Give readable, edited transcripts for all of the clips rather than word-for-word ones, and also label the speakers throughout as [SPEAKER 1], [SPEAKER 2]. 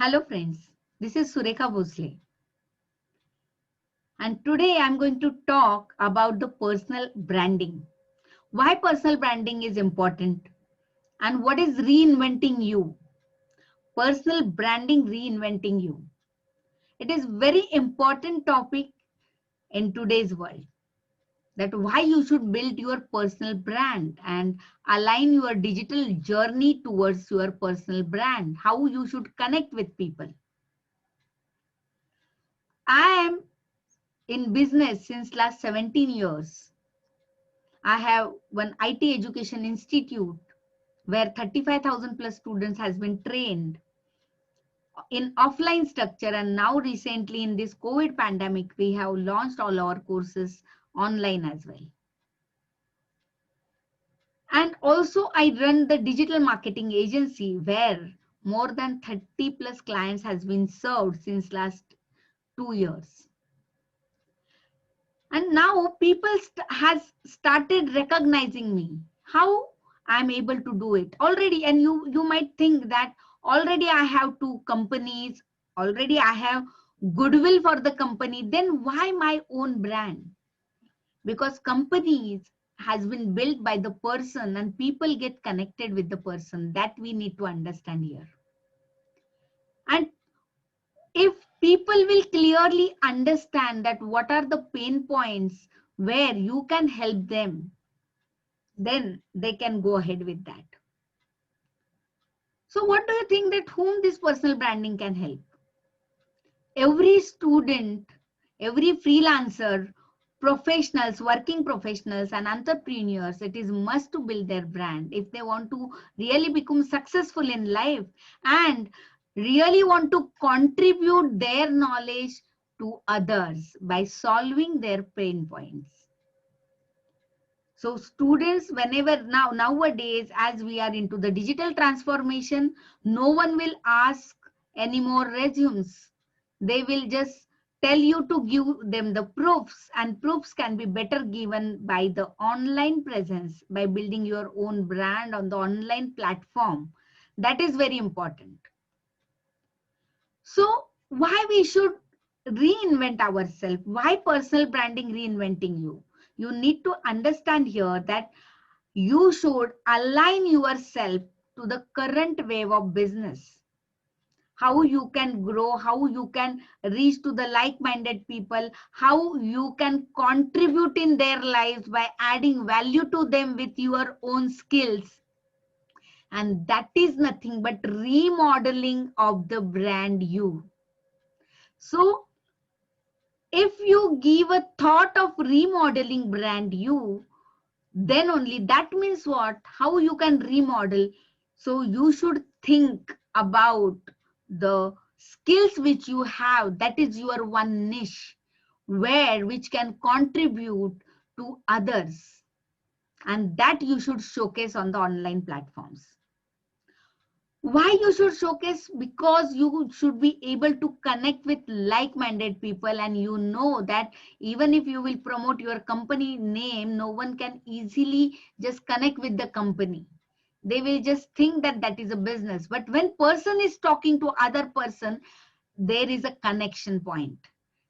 [SPEAKER 1] Hello friends, this is Surekha Bhosle and today I'm going to talk about the personal branding. Why personal branding is important and what is reinventing you. Personal branding reinventing you. It is very important topic in today's world, that why you should build your personal brand and align your digital journey towards your personal brand, how you should connect with people. I am in business since last 17 years. I have one IT education institute where 35,000 plus students has been trained in offline structure, and now recently in this COVID pandemic we have launched all our courses online as well. And also I run the digital marketing agency where more than 30 plus clients has been served since last 2 years. And now people has started recognizing me, how I'm able to do it already. And you might think that already I have two companies, already I have goodwill for the company, then why my own brand? Because companies has been built by the person and people get connected with the person, that we need to understand here. And if people will clearly understand that what are the pain points where you can help them, then they can go ahead with that. So what do you think that whom this personal branding can help? Every student, every freelancer, professionals, working professionals and entrepreneurs, it is must to build their brand if they want to really become successful in life and really want to contribute their knowledge to others by solving their pain points. So students, whenever nowadays, as we are into the digital transformation, no one will ask any more resumes. They will just tell you to give them the proofs, and proofs can be better given by the online presence, by building your own brand on the online platform. That is very important. So why we should reinvent ourselves? Why personal branding reinventing you? You need to understand here that you should align yourself to the current wave of business. How you can grow, how you can reach to the like-minded people, how you can contribute in their lives by adding value to them with your own skills. And that is nothing but remodeling of the brand you. So if you give a thought of remodeling brand you, then only that means what? How you can remodel. So you should think about the skills which you have. That is your one niche where which can contribute to others. And that you should showcase on the online platforms. Why you should showcase? Because you should be able to connect with like-minded people, and you know that even if you will promote your company name, no one can easily just connect with the company. They will just think that that is a business. But when person is talking to other person, there is a connection point.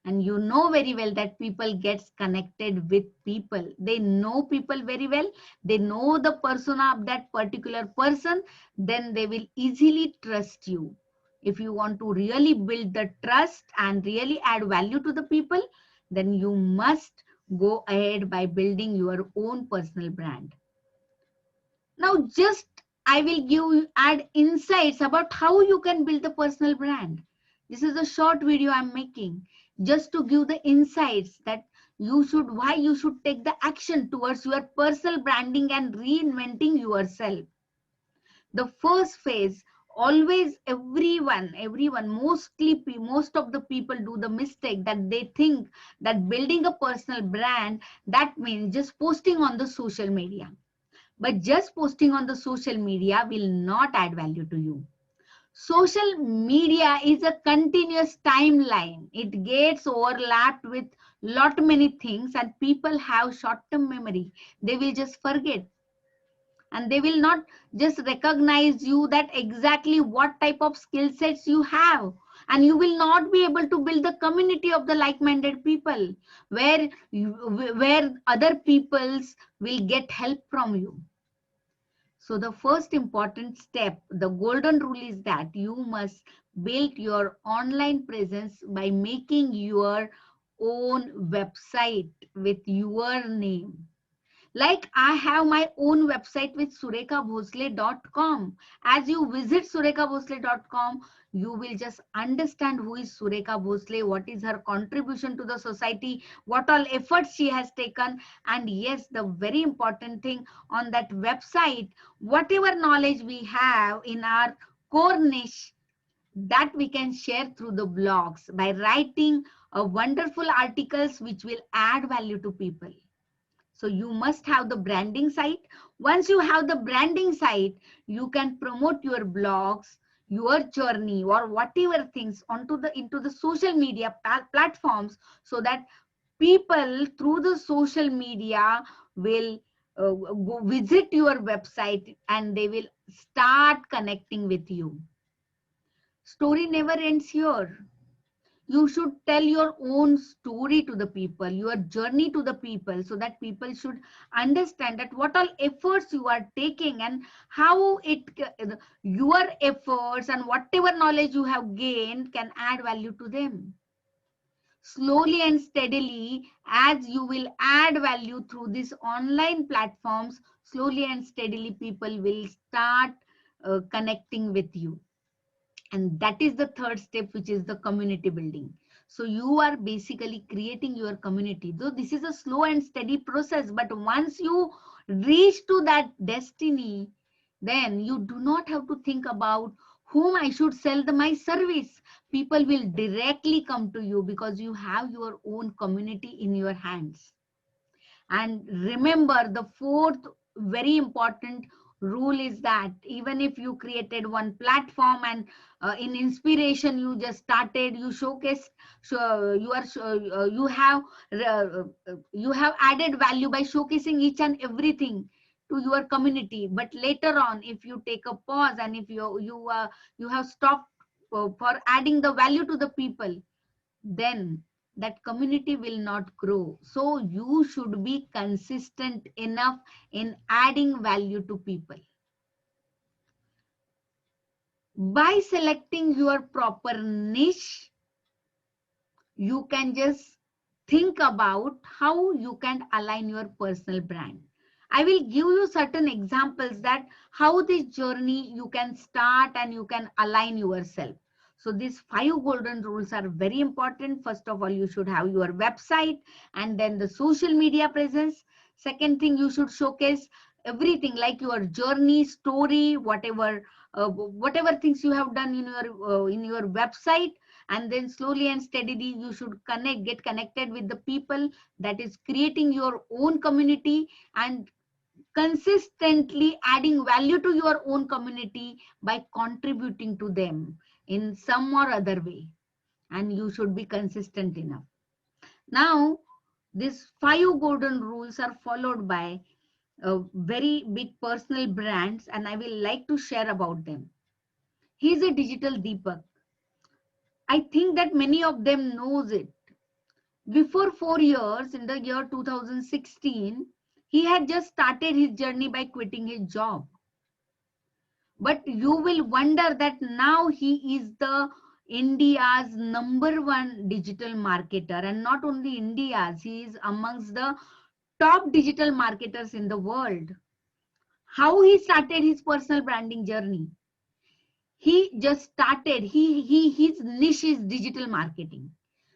[SPEAKER 1] And you know very well that people gets connected with people. They know people very well. They know the persona of that particular person. Then they will easily trust you. If you want to really build the trust and really add value to the people, then you must go ahead by building your own personal brand. Now just I will add insights about how you can build the personal brand. This is a short video I'm making just to give the insights that why you should take the action towards your personal branding and reinventing yourself. The first phase, always everyone, most of the people do the mistake that they think that building a personal brand, that means just posting on the social media. But just posting on the social media will not add value to you. Social media is a continuous timeline. It gets overlapped with lot many things, and people have short-term memory. They will just forget. and they will not just recognize you that exactly what type of skill sets you have, and you will not be able to build the community of the like-minded people where where other peoples will get help from you. So the first important step, the golden rule, is that you must build your online presence by making your own website with your name. Like I have my own website with surekhabhosle.com. As you visit surekhabhosle.com, you will just understand who is Surekha Bhosle, what is her contribution to the society, what all efforts she has taken. And yes, the very important thing on that website, whatever knowledge we have in our core niche, that we can share through the blogs by writing a wonderful articles which will add value to people. So you must have the branding site. Once you have the branding site, you can promote your blogs, your journey, or whatever things onto the into the social media platforms, so that people through the social media will go visit your website and they will start connecting with you. Story never ends here. You should tell your own story to the people, your journey to the people, so that people should understand that what all efforts you are taking and how your efforts and whatever knowledge you have gained can add value to them. Slowly and steadily, as you will add value through these online platforms, slowly and steadily people will start connecting with you. And that is the third step, which is the community building. So you are basically creating your community, though this is a slow and steady process, but once you reach to that destiny, then you do not have to think about whom I should sell my service. People will directly come to you because you have your own community in your hands. And remember, the fourth very important rule is that even if you created one platform and in inspiration you just started, you showcase, so you have added value by showcasing each and everything to your community. But later on, if you take a pause and if you have stopped for adding the value to the people, then that community will not grow. So you should be consistent enough in adding value to people. By selecting your proper niche, you can just think about how you can align your personal brand. I will give you certain examples that how this journey you can start and you can align yourself. So these 5 golden rules are very important. First of all, you should have your website and then the social media presence. Second thing, you should showcase everything like your journey, story, whatever things you have done in your website. And then slowly and steadily you should get connected with the people, that is creating your own community and consistently adding value to your own community by contributing to them in some or other way, and you should be consistent enough. Now these 5 golden rules are followed by very big personal brands, and I will like to share about them. He's a digital Deepak. I think that many of them knows it. Before 4 years, in the year 2016, he had just started his journey by quitting his job. But you will wonder that now he is the India's #1 digital marketer, and not only India's, he is amongst the top digital marketers in the world. How he started his personal branding journey? He just started. His niche is digital marketing.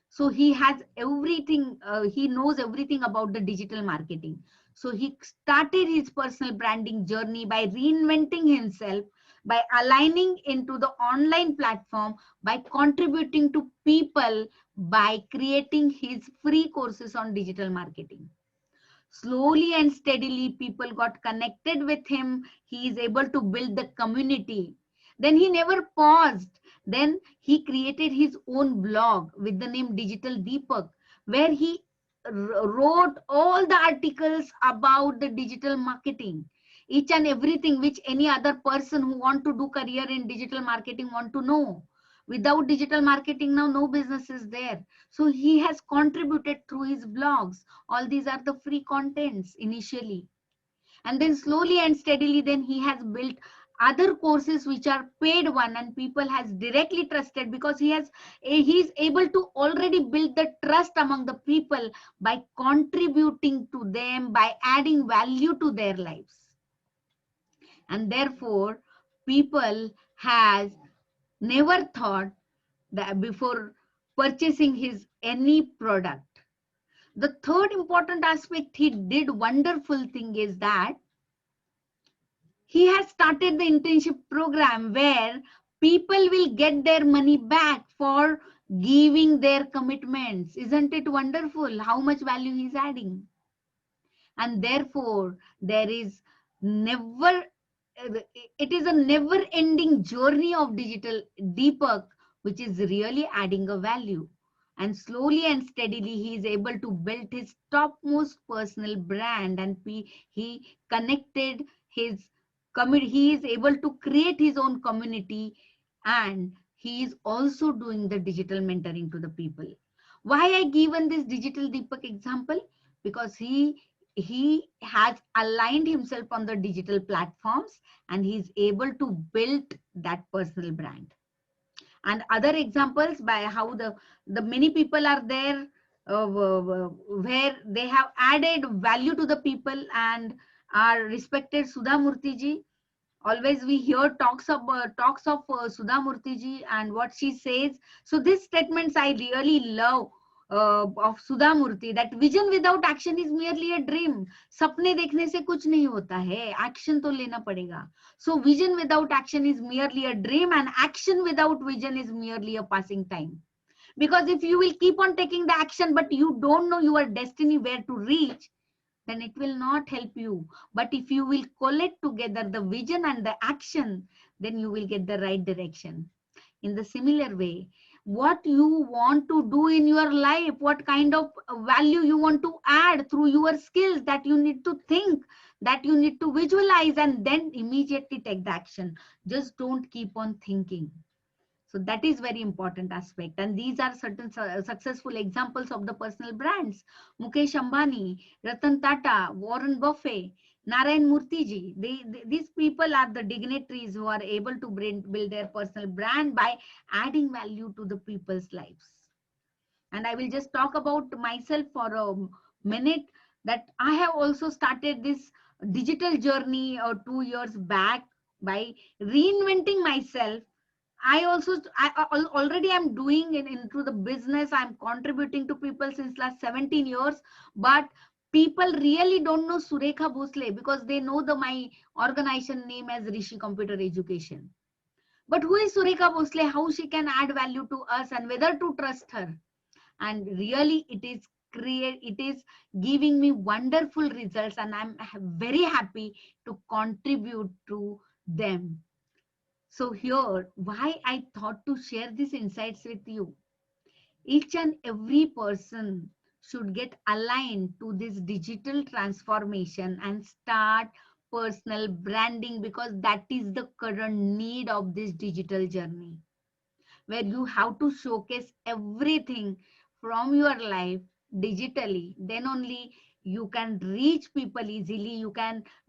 [SPEAKER 1] So he has everything, he knows everything about the digital marketing. So he started his personal branding journey by reinventing himself, by aligning into the online platform, by contributing to people, by creating his free courses on digital marketing. Slowly and steadily, people got connected with him. He is able to build the community. Then he never paused. Then he created his own blog with the name Digital Deepak, where he wrote all the articles about the digital marketing. each and everything which any other person who want to do career in digital marketing want to know. Without digital marketing now, no business is there. So he has contributed through his blogs. All these are the free contents initially. And then slowly and steadily, then he has built other courses which are paid one, and people has directly trusted because he is able to already build the trust among the people by contributing to them, by adding value to their lives. And therefore people has never thought that before purchasing his any product. The third important aspect he did wonderful thing is that he has started the internship program where people will get their money back for giving their commitments. Isn't it wonderful how much value he's adding? And therefore there is never, it is a never ending journey of digital Deepak, which is really adding a value. And slowly and steadily he is able to build his topmost personal brand, and he connected his community. He is able to create his own community, and he is also doing the digital mentoring to the people. Why I given this digital Deepak example? Because he has aligned himself on the digital platforms, and he's able to build that personal brand. And other examples by how the many people are there, where they have added value to the people, and our respected Sudha Murthy ji. Always we hear talks of Sudha Murthy ji and what she says. So these statements I really love of Sudha Murthy, that vision without action is merely a dream. सपने देखने से कुछ नहीं होता है, action तो लेना पड़ेगा. So vision without action is merely a dream, and action without vision is merely a passing time. Because if you will keep on taking the action but you don't know your destiny where to reach, then it will not help you. But if you will collect together the vision and the action, then you will get the right direction. In the similar way, what you want to do in your life, what kind of value you want to add through your skills, that you need to think, that you need to visualize, and then immediately take the action. Just don't keep on thinking. So that is very important aspect. And these are certain successful examples of the personal brands. Mukesh Ambani, Ratan Tata, Warren Buffett, Narayan Murthy ji. These people are the dignitaries who are able to build their personal brand by adding value to the people's lives. And I will just talk about myself for a minute, that I have also started this digital journey 2 years back by reinventing myself. Already I'm doing into the business. I'm contributing to people since last 17 years, but people really don't know Surekha Bhosle because they know my organization name as Rishi Computer Education. But who is Surekha Bhosle? How she can add value to us, and whether to trust her? And really, it is giving me wonderful results, and I'm very happy to contribute to them. So here, why I thought to share these insights with you. Each and every person should get aligned to this digital transformation and start personal branding, because that is the current need of this digital journey, where you have to showcase everything from your life digitally. Then only you can reach people easily. You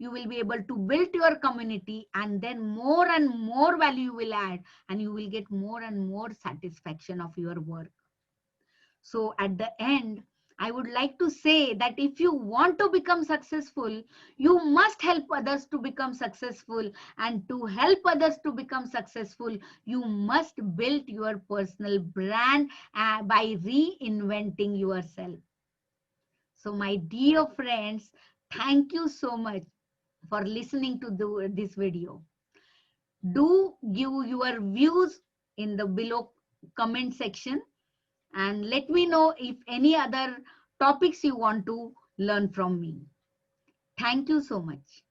[SPEAKER 1] will be able to build your community, and then more and more value you will add, and you will get more and more satisfaction of your work. So at the end, I would like to say that if you want to become successful, you must help others to become successful. And to help others to become successful, you must build your personal brand by reinventing yourself. So my dear friends, thank you so much for listening to this video. Do give your views in the below comment section, and let me know if any other topics you want to learn from me. Thank you so much.